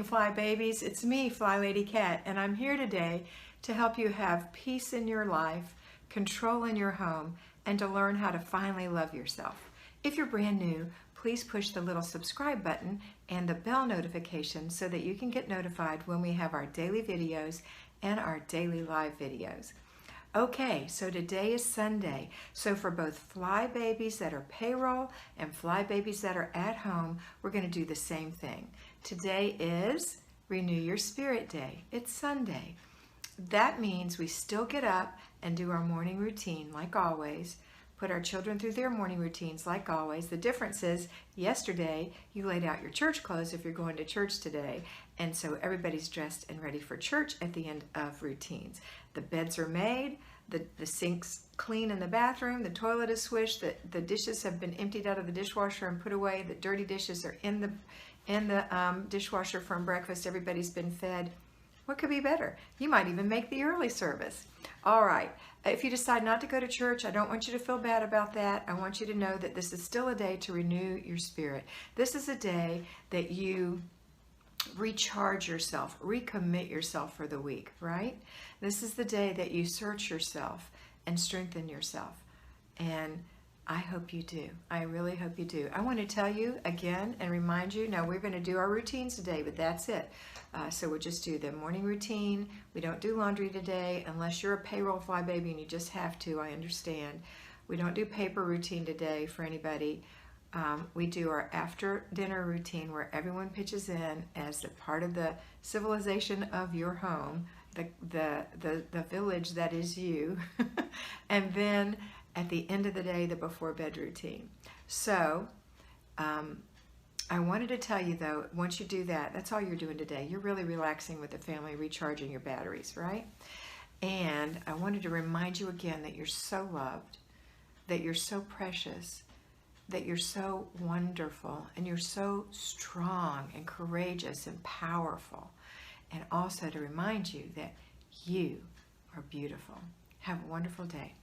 Fly Babies. It's me, FlyLady Kat, and I'm here today to help you have peace in your life, control in your home, and to learn how to finally love yourself. If you're brand new, please push the little subscribe button and the bell notification so that you can get notified when we have our daily videos and our daily live videos. Okay, so today is Sunday. So for both Fly Babies that are payroll and Fly Babies that are at home, we're going to do the same thing. Today is Renew Your Spirit Day. It's Sunday. That means we still get up and do our morning routine like always, put our children through their morning routines like always. The difference is yesterday you laid out your church clothes if you're going to church today, and so everybody's dressed and ready for church at the end of routines. The beds are made, the sink's clean in the bathroom, the toilet is swished, the dishes have been emptied out of the dishwasher and put away, the dirty dishes are in the dishwasher from breakfast, everybody's been fed. What could be better? You might even make the early service. All right, if you decide not to go to church, I don't want you to feel bad about that. I want you to know that this is still a day to renew your spirit. This is a day that you recharge yourself, recommit yourself for the week, right? This is the day that you search yourself and strengthen yourself. And I hope you do. I really hope you do. I want to tell you again and remind you, now we're going to do our routines today, but that's it. So we'll just do the morning routine. We don't do laundry today unless you're a payroll Fly Baby and you just have to, I understand. We don't do paper routine today for anybody. We do our after dinner routine where everyone pitches in as a part of the civilization of your home, the village that is you, and then at the end of the day, the before bed routine. So I wanted to tell you though, once you do that, that's all you're doing today. You're really relaxing with the family, recharging your batteries, right? And I wanted to remind you again that you're so loved, that you're so precious, that you're so wonderful, and you're so strong and courageous and powerful. And also to remind you that you are beautiful. Have a wonderful day.